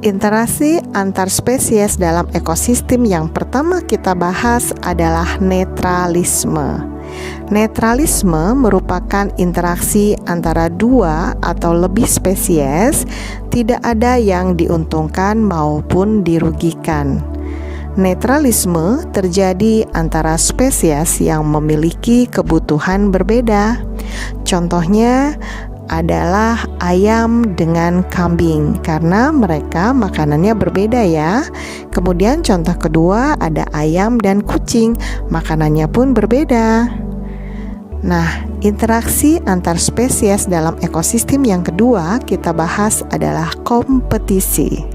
Interaksi antar spesies dalam ekosistem yang pertama kita bahas adalah netralisme. Netralisme merupakan interaksi antara dua atau lebih spesies, tidak ada yang diuntungkan maupun dirugikan. Netralisme terjadi antara spesies yang memiliki kebutuhan berbeda. Contohnya adalah ayam dengan kambing karena mereka makanannya berbeda ya. Kemudian contoh kedua ada ayam dan kucing, makanannya pun berbeda. Nah, interaksi antar spesies dalam ekosistem yang kedua kita bahas adalah kompetisi.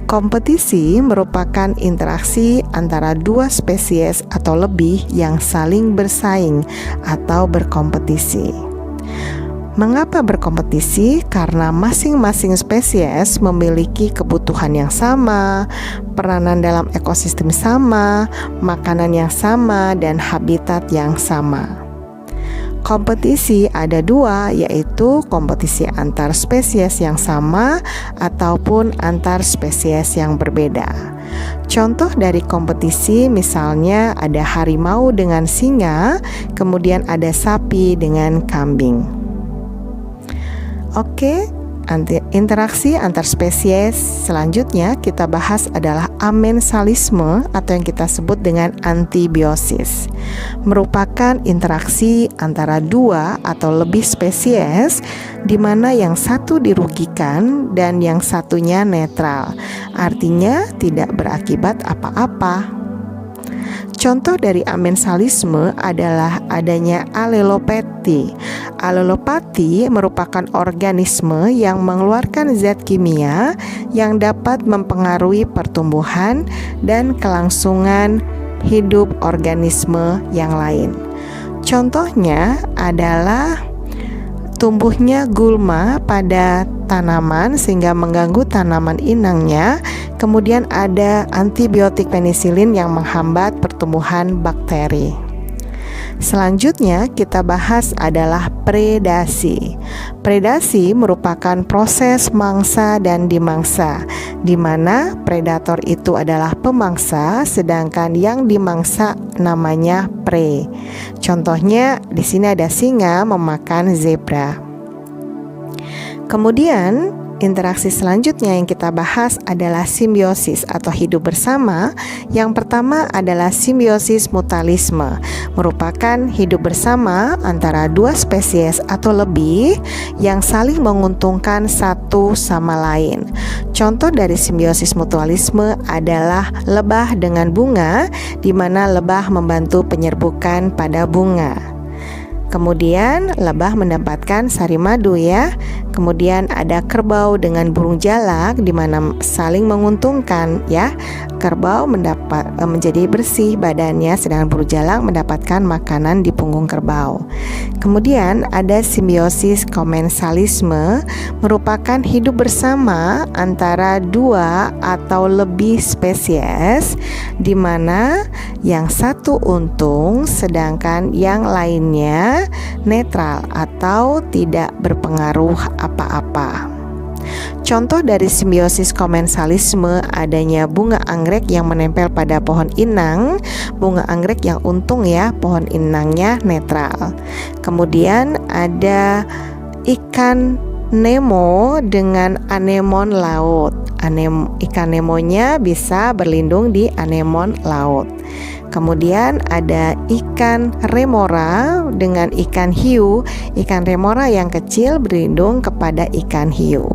Kompetisi merupakan interaksi antara dua spesies atau lebih yang saling bersaing atau berkompetisi. Mengapa berkompetisi? Karena masing-masing spesies memiliki kebutuhan yang sama, peranan dalam ekosistem sama, makanan yang sama, dan habitat yang sama. Kompetisi ada dua, yaitu kompetisi antar spesies yang sama ataupun antar spesies yang berbeda. Contoh dari kompetisi misalnya ada harimau dengan singa, kemudian ada sapi dengan kambing. Oke, interaksi antar spesies selanjutnya kita bahas adalah amensalisme atau yang kita sebut dengan antibiosis. Merupakan interaksi antara dua atau lebih spesies di mana yang satu dirugikan dan yang satunya netral. Artinya tidak berakibat apa-apa. Contoh dari amensalisme adalah adanya alelopati. Alelopati merupakan organisme yang mengeluarkan zat kimia yang dapat mempengaruhi pertumbuhan dan kelangsungan hidup organisme yang lain. Contohnya adalah tumbuhnya gulma pada tanaman sehingga mengganggu tanaman inangnya. Kemudian ada antibiotik penisilin yang menghambat pertumbuhan bakteri. Selanjutnya kita bahas adalah predasi. Predasi merupakan proses mangsa dan dimangsa, di mana predator itu adalah pemangsa, sedangkan yang dimangsa namanya prey. Contohnya di sini ada singa memakan zebra. Kemudian interaksi selanjutnya yang kita bahas adalah simbiosis atau hidup bersama. Yang pertama adalah simbiosis mutualisme, merupakan hidup bersama antara dua spesies atau lebih yang saling menguntungkan satu sama lain. Contoh dari simbiosis mutualisme adalah lebah dengan bunga, di mana lebah membantu penyerbukan pada bunga. Kemudian lebah mendapatkan sari madu ya. Kemudian ada kerbau dengan burung jalak di mana saling menguntungkan ya. Kerbau menjadi bersih badannya, sedangkan burung jalak mendapatkan makanan di punggung kerbau. Kemudian ada simbiosis komensalisme, merupakan hidup bersama antara dua atau lebih spesies di mana yang satu untung sedangkan yang lainnya netral atau tidak berpengaruh apa-apa. Contoh dari simbiosis komensalisme adanya bunga anggrek yang menempel pada pohon inang. Bunga anggrek yang untung ya, pohon inangnya netral. Kemudian ada ikan Nemo dengan anemon laut. Ikan Nemonya bisa berlindung di anemon laut. Kemudian ada ikan remora dengan ikan hiu. Ikan remora yang kecil berlindung kepada ikan hiu.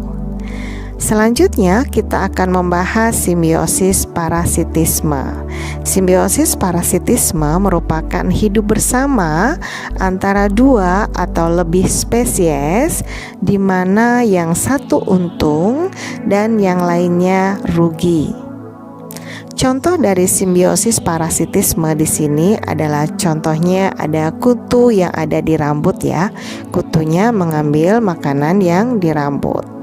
Selanjutnya kita akan membahas simbiosis parasitisme. Simbiosis parasitisme merupakan hidup bersama antara dua atau lebih spesies di mana yang satu untung dan yang lainnya rugi. Contoh dari simbiosis parasitisme di sini adalah contohnya ada kutu yang ada di rambut ya. Kutunya mengambil makanan yang di rambut.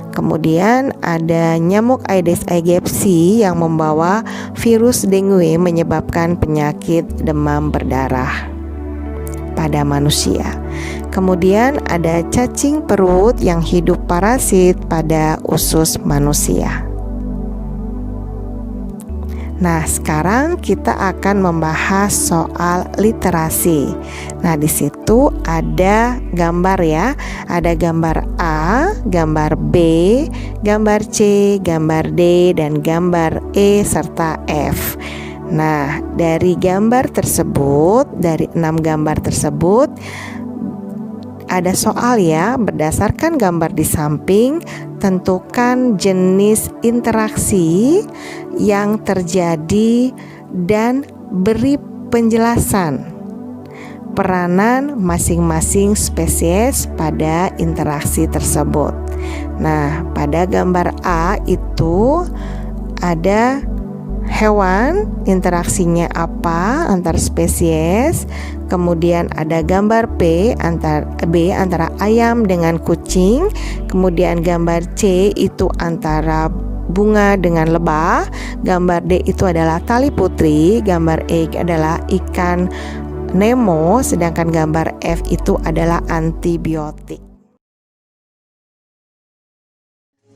Kemudian ada nyamuk Aedes aegypti yang membawa virus dengue menyebabkan penyakit demam berdarah pada manusia. Kemudian ada cacing perut yang hidup parasit pada usus manusia. Nah, sekarang kita akan membahas soal literasi. Nah, di situ ada gambar ya. Ada gambar A, gambar B, gambar C, gambar D, dan gambar E serta F. Nah, dari gambar tersebut, dari 6 gambar tersebut, ada soal ya, berdasarkan gambar di samping, tentukan jenis interaksi yang terjadi dan beri penjelasan peranan masing-masing spesies pada interaksi tersebut. Nah, pada gambar A itu ada hewan, interaksinya apa antar spesies. Kemudian ada gambar B antara ayam dengan kucing. Kemudian gambar C itu antara bunga dengan lebah. Gambar D itu adalah tali putri. Gambar E adalah ikan Nemo. Sedangkan gambar F itu adalah antibiotik.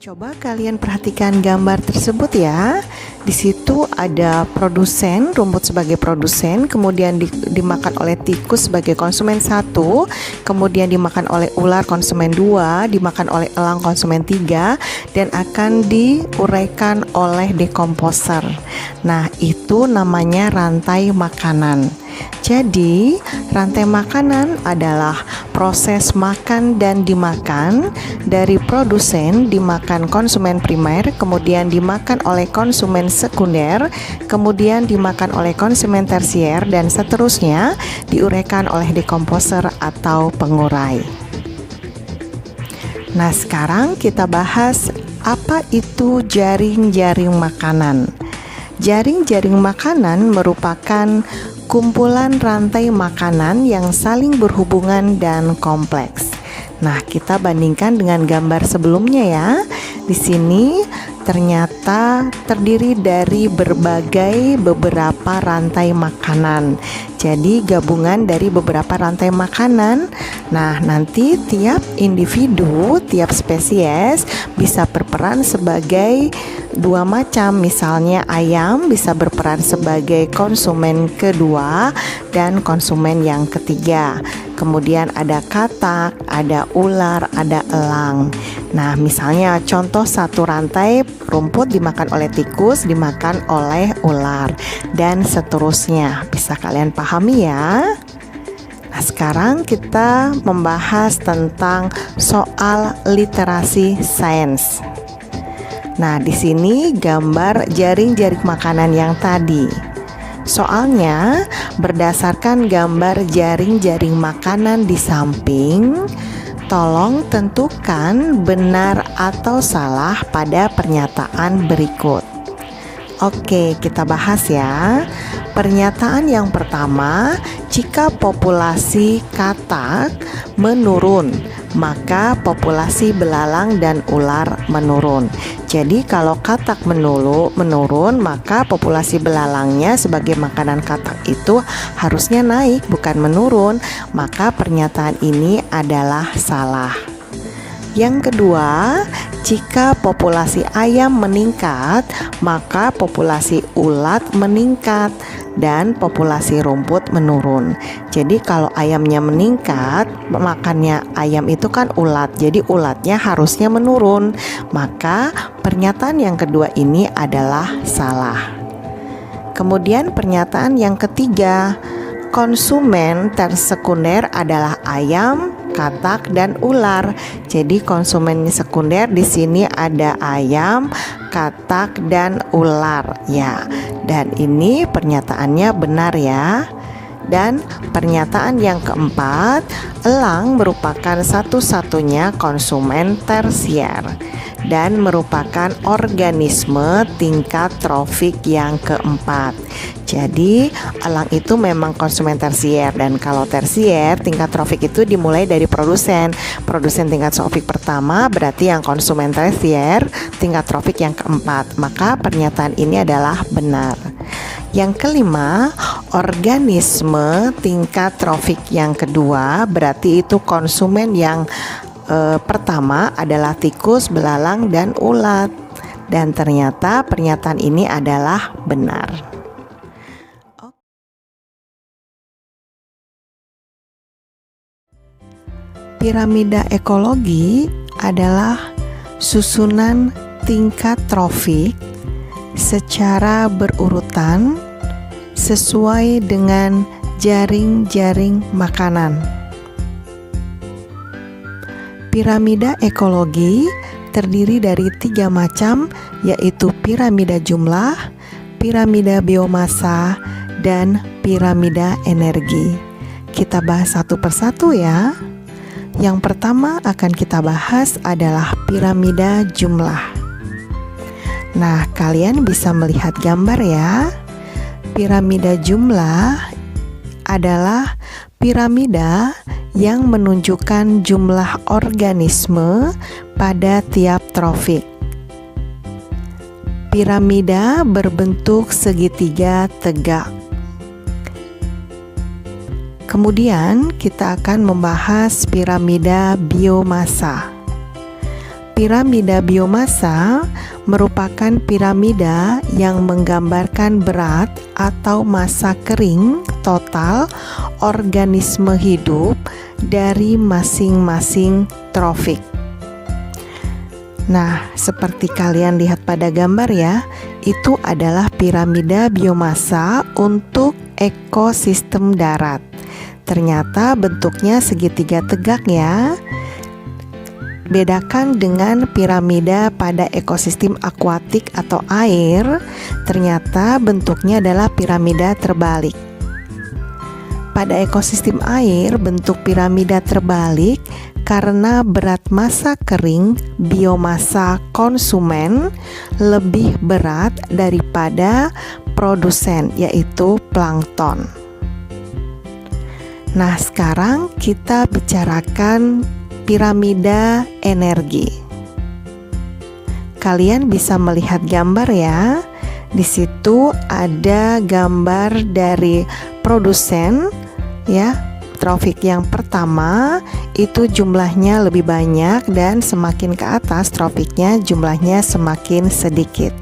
Coba kalian perhatikan gambar tersebut ya. Di situ ada produsen, rumput sebagai produsen, kemudian dimakan oleh tikus sebagai konsumen 1, kemudian dimakan oleh ular konsumen 2, dimakan oleh elang konsumen 3, dan akan diuraikan oleh dekomposer. Nah, itu namanya rantai makanan. Jadi, rantai makanan adalah proses makan dan dimakan dari produsen, dimakan konsumen primer, kemudian dimakan oleh konsumen sekunder, kemudian dimakan oleh konsumen tersier, dan seterusnya diuraikan oleh dekomposer atau pengurai. Nah, sekarang kita bahas apa itu jaring-jaring makanan. Jaring-jaring makanan merupakan kumpulan rantai makanan yang saling berhubungan dan kompleks. Nah, kita bandingkan dengan gambar sebelumnya ya. Di sini ternyata terdiri dari beberapa rantai makanan. Jadi gabungan dari beberapa rantai makanan. Nah, nanti tiap individu, tiap spesies bisa berperan sebagai dua macam. Misalnya ayam bisa berperan sebagai konsumen kedua dan konsumen yang ketiga. Kemudian ada katak, ada ular, ada elang. Nah, misalnya contoh satu rantai rumput dimakan oleh tikus, dimakan oleh ular, dan seterusnya. Bisa kalian pahami ya? Nah, sekarang kita membahas tentang soal literasi sains. Nah, di sini gambar jaring-jaring makanan yang tadi. Soalnya berdasarkan gambar jaring-jaring makanan di samping, tolong tentukan benar atau salah pada pernyataan berikut. Oke, kita bahas ya. Pernyataan yang pertama, jika populasi katak menurun, maka populasi belalang dan ular menurun. Jadi kalau katak menurun, maka populasi belalangnya sebagai makanan katak itu harusnya naik, bukan menurun. Maka pernyataan ini adalah salah. Yang kedua, jika populasi ayam meningkat, maka populasi ulat meningkat dan populasi rumput menurun. Jadi kalau ayamnya meningkat, makannya ayam itu kan ulat. Jadi ulatnya harusnya menurun. Maka pernyataan yang kedua ini adalah salah. Kemudian pernyataan yang ketiga, konsumen tersekunder adalah ayam, katak, dan ular. Jadi konsumen sekunder di sini ada ayam, katak, dan ular ya. Dan ini pernyataannya benar ya. Dan pernyataan yang keempat, elang merupakan satu-satunya konsumen tersier dan merupakan organisme tingkat trofik yang keempat. Jadi elang itu memang konsumen tersier, dan kalau tersier tingkat trofik itu dimulai dari produsen. Produsen tingkat trofik pertama berarti yang konsumen tersier tingkat trofik yang keempat. Maka pernyataan ini adalah benar. Yang kelima, organisme tingkat trofik yang kedua berarti itu konsumen yang pertama adalah tikus, belalang, dan ulat. Dan ternyata pernyataan ini adalah benar. Piramida ekologi adalah susunan tingkat trofik secara berurutan sesuai dengan jaring-jaring makanan. Piramida ekologi terdiri dari 3 macam, yaitu piramida jumlah, piramida biomasa, dan piramida energi. Kita bahas satu persatu ya. Yang pertama akan kita bahas adalah piramida jumlah. Nah, kalian bisa melihat gambar ya. Piramida jumlah adalah piramida yang menunjukkan jumlah organisme pada tiap trofik. Piramida berbentuk segitiga tegak. Kemudian kita akan membahas piramida biomasa. Piramida biomasa merupakan piramida yang menggambarkan berat atau massa kering total organisme hidup dari masing-masing trofik. Nah, seperti kalian lihat pada gambar ya, itu adalah piramida biomasa untuk ekosistem darat. Ternyata bentuknya segitiga tegak ya. Bedakan dengan piramida pada ekosistem akuatik atau air, ternyata bentuknya adalah piramida terbalik. Pada ekosistem air, bentuk piramida terbalik karena berat massa kering biomasa konsumen lebih berat daripada produsen, yaitu plankton. Nah, sekarang kita bicarakan piramida energi. Kalian bisa melihat gambar ya. Di situ ada gambar dari produsen ya. Trofik yang pertama itu jumlahnya lebih banyak dan semakin ke atas trofiknya jumlahnya semakin sedikit.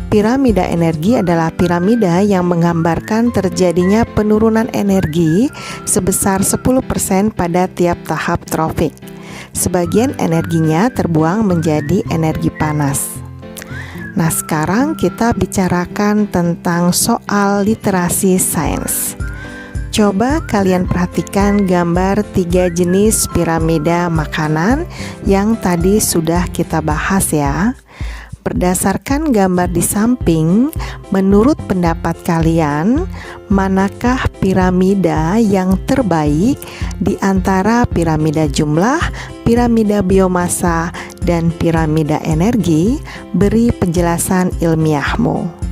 Piramida energi adalah piramida yang menggambarkan terjadinya penurunan energi sebesar 10% pada tiap tahap trofik. Sebagian energinya terbuang menjadi energi panas. Nah, sekarang kita bicarakan tentang soal literasi sains. Coba kalian perhatikan gambar 3 jenis piramida makanan yang tadi sudah kita bahas ya. Berdasarkan gambar di samping, menurut pendapat kalian, manakah piramida yang terbaik di antara piramida jumlah, piramida biomasa, dan piramida energi? Beri penjelasan ilmiahmu.